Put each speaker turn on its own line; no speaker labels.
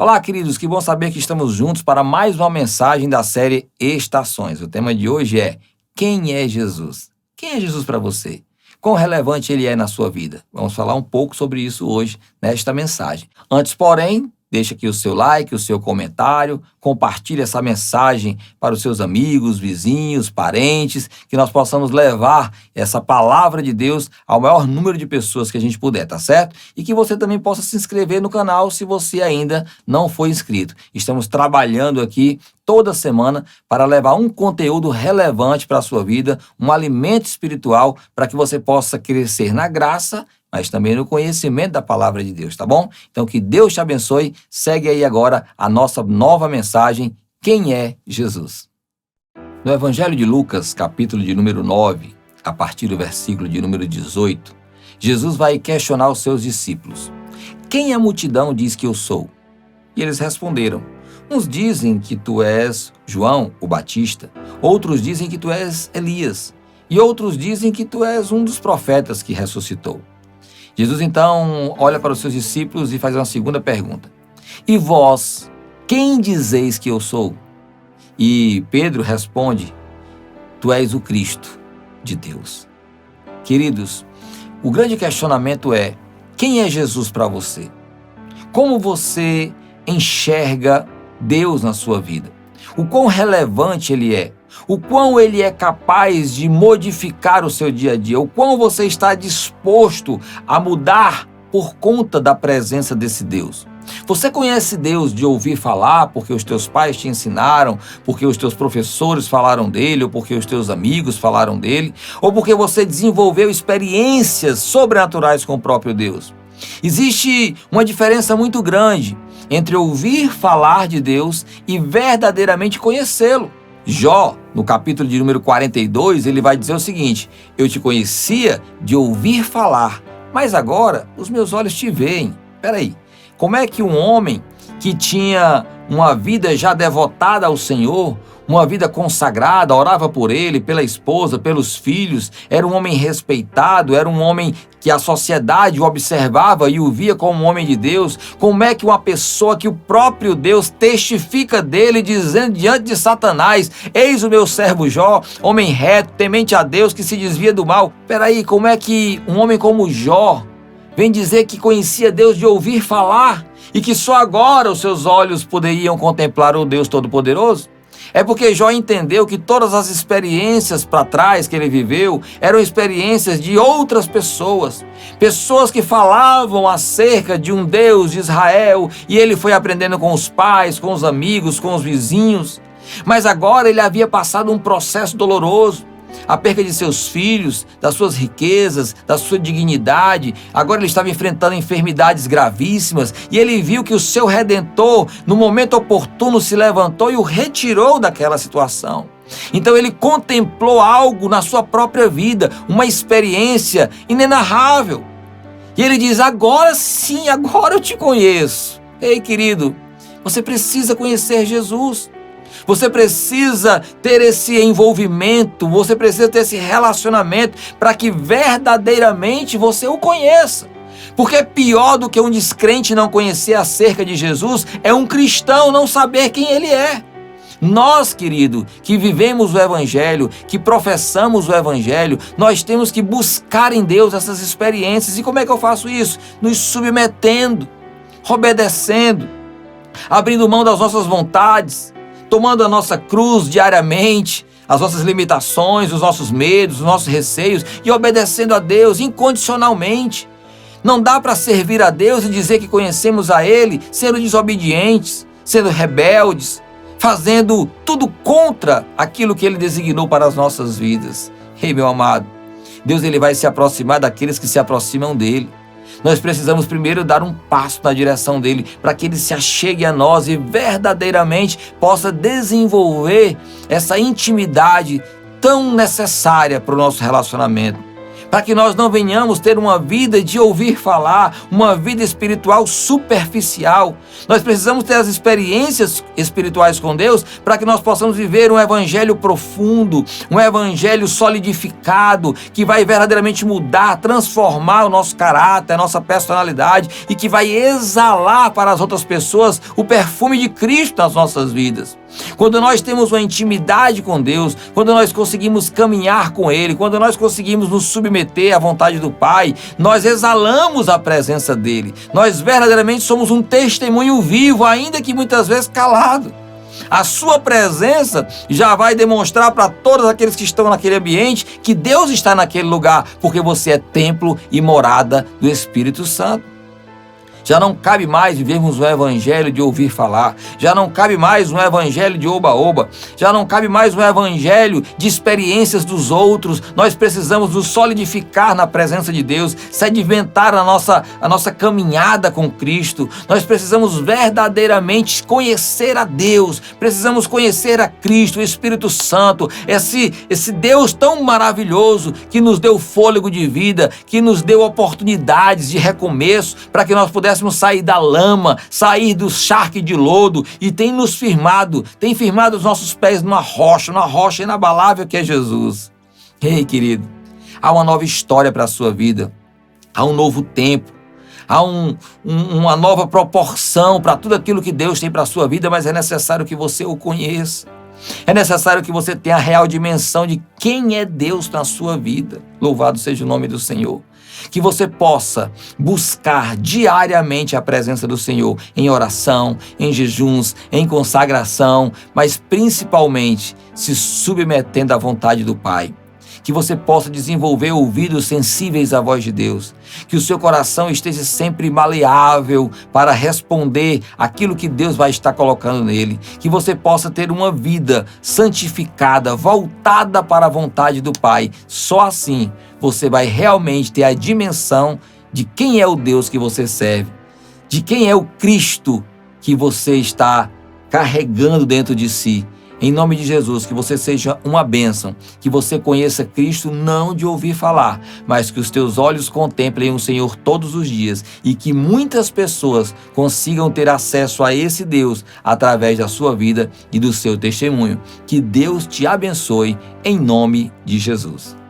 Olá, queridos, que bom saber que estamos juntos para mais uma mensagem da série Estações. O tema de hoje é: quem é Jesus? Quem é Jesus para você? Quão relevante ele é na sua vida? Vamos falar um pouco sobre isso hoje nesta mensagem. Antes, porém, deixa aqui o seu like, o seu comentário, compartilhe essa mensagem para os seus amigos, vizinhos, parentes, que nós possamos levar essa palavra de Deus ao maior número de pessoas que a gente puder, tá certo? E que você também possa se inscrever no canal se você ainda não foi inscrito. Estamos trabalhando aqui toda semana para levar um conteúdo relevante para a sua vida, um alimento espiritual para que você possa crescer na graça, mas também no conhecimento da palavra de Deus, tá bom? Então que Deus te abençoe. Segue aí agora a nossa nova mensagem: quem é Jesus? No Evangelho de Lucas, capítulo de número 9, a partir do versículo de número 18, Jesus vai questionar os seus discípulos: quem a multidão diz que eu sou? E eles responderam: uns dizem que tu és João, o Batista, outros dizem que tu és Elias, e outros dizem que tu és um dos profetas que ressuscitou. Jesus então olha para os seus discípulos e faz uma segunda pergunta: e vós, quem dizeis que eu sou? E Pedro responde: tu és o Cristo de Deus. Queridos, o grande questionamento é: quem é Jesus para você? Como você enxerga Deus na sua vida? O quão relevante ele é? O quão ele é capaz de modificar o seu dia a dia? O quão você está disposto a mudar por conta da presença desse Deus? Você conhece Deus de ouvir falar porque os teus pais te ensinaram, porque os teus professores falaram dele, ou porque os teus amigos falaram dele, ou porque você desenvolveu experiências sobrenaturais com o próprio Deus? Existe uma diferença muito grande entre ouvir falar de Deus e verdadeiramente conhecê-lo. Jó, no capítulo de número 42, ele vai dizer o seguinte: eu te conhecia de ouvir falar, mas agora os meus olhos te veem. Peraí, como é que um homem que tinha uma vida já devotada ao Senhor, uma vida consagrada, orava por ele, pela esposa, pelos filhos, era um homem respeitado, era um homem que a sociedade o observava e o via como um homem de Deus, como é que uma pessoa que o próprio Deus testifica dele, dizendo diante de Satanás: eis o meu servo Jó, homem reto, temente a Deus, que se desvia do mal? Peraí, como é que um homem como Jó vem dizer que conhecia Deus de ouvir falar e que só agora os seus olhos poderiam contemplar o Deus Todo-Poderoso? É porque Jó entendeu que todas as experiências para trás que ele viveu eram experiências de outras pessoas, pessoas que falavam acerca de um Deus de Israel, e ele foi aprendendo com os pais, com os amigos, com os vizinhos. Mas agora ele havia passado um processo doloroso, a perca de seus filhos, das suas riquezas, da sua dignidade. Agora ele estava enfrentando enfermidades gravíssimas e ele viu que o seu Redentor, no momento oportuno, se levantou e o retirou daquela situação. Então ele contemplou algo na sua própria vida, uma experiência inenarrável. E ele diz: agora sim, agora eu te conheço. Ei, querido, você precisa conhecer Jesus. Você precisa ter esse envolvimento, você precisa ter esse relacionamento para que verdadeiramente você o conheça. Porque pior do que um descrente não conhecer acerca de Jesus é um cristão não saber quem ele é. Nós, querido, que vivemos o Evangelho, que professamos o Evangelho, nós temos que buscar em Deus essas experiências. E como é que eu faço isso? Nos submetendo, obedecendo, abrindo mão das nossas vontades, tomando a nossa cruz diariamente, as nossas limitações, os nossos medos, os nossos receios, e obedecendo a Deus incondicionalmente. Não dá para servir a Deus e dizer que conhecemos a Ele sendo desobedientes, sendo rebeldes, fazendo tudo contra aquilo que Ele designou para as nossas vidas. Ei, meu amado, Deus ele vai se aproximar daqueles que se aproximam dEle. Nós precisamos primeiro dar um passo na direção dele, para que ele se achegue a nós e verdadeiramente possa desenvolver essa intimidade tão necessária para o nosso relacionamento. para que nós não venhamos ter uma vida de ouvir falar, uma vida espiritual superficial. Nós precisamos ter as experiências espirituais com Deus para que nós possamos viver um evangelho profundo, um evangelho solidificado, que vai verdadeiramente mudar, transformar o nosso caráter, a nossa personalidade e que vai exalar para as outras pessoas o perfume de Cristo nas nossas vidas. Quando nós temos uma intimidade com Deus, quando nós conseguimos caminhar com Ele, quando nós conseguimos nos submeter à vontade do Pai, nós exalamos a presença dEle. Nós verdadeiramente somos um testemunho vivo, ainda que muitas vezes calado. A sua presença já vai demonstrar para todos aqueles que estão naquele ambiente que Deus está naquele lugar, porque você é templo e morada do Espírito Santo. Já não cabe mais vivermos um evangelho de ouvir falar. Já não cabe mais um evangelho de oba-oba. Já não cabe mais um evangelho de experiências dos outros. Nós precisamos nos solidificar na presença de Deus, sedimentar a nossa caminhada com Cristo. Nós precisamos verdadeiramente conhecer a Deus. Precisamos conhecer a Cristo, o Espírito Santo, esse Deus tão maravilhoso que nos deu fôlego de vida, que nos deu oportunidades de recomeço para que nós pudéssemos sair da lama, sair do charque de lodo e tem firmado os nossos pés numa rocha inabalável que é Jesus. Ei, querido, há uma nova história para a sua vida, há um novo tempo, há uma nova proporção para tudo aquilo que Deus tem para a sua vida, mas é necessário que você o conheça. É necessário que você tenha a real dimensão de quem é Deus na sua vida. Louvado seja o nome do Senhor. Que você possa buscar diariamente a presença do Senhor em oração, em jejuns, em consagração, mas principalmente se submetendo à vontade do Pai. Que você possa desenvolver ouvidos sensíveis à voz de Deus. Que o seu coração esteja sempre maleável para responder aquilo que Deus vai estar colocando nele. Que você possa ter uma vida santificada, voltada para a vontade do Pai. Só assim você vai realmente ter a dimensão de quem é o Deus que você serve, de quem é o Cristo que você está carregando dentro de si. Em nome de Jesus, que você seja uma bênção, que você conheça Cristo não de ouvir falar, mas que os teus olhos contemplem o Senhor todos os dias e que muitas pessoas consigam ter acesso a esse Deus através da sua vida e do seu testemunho. Que Deus te abençoe em nome de Jesus.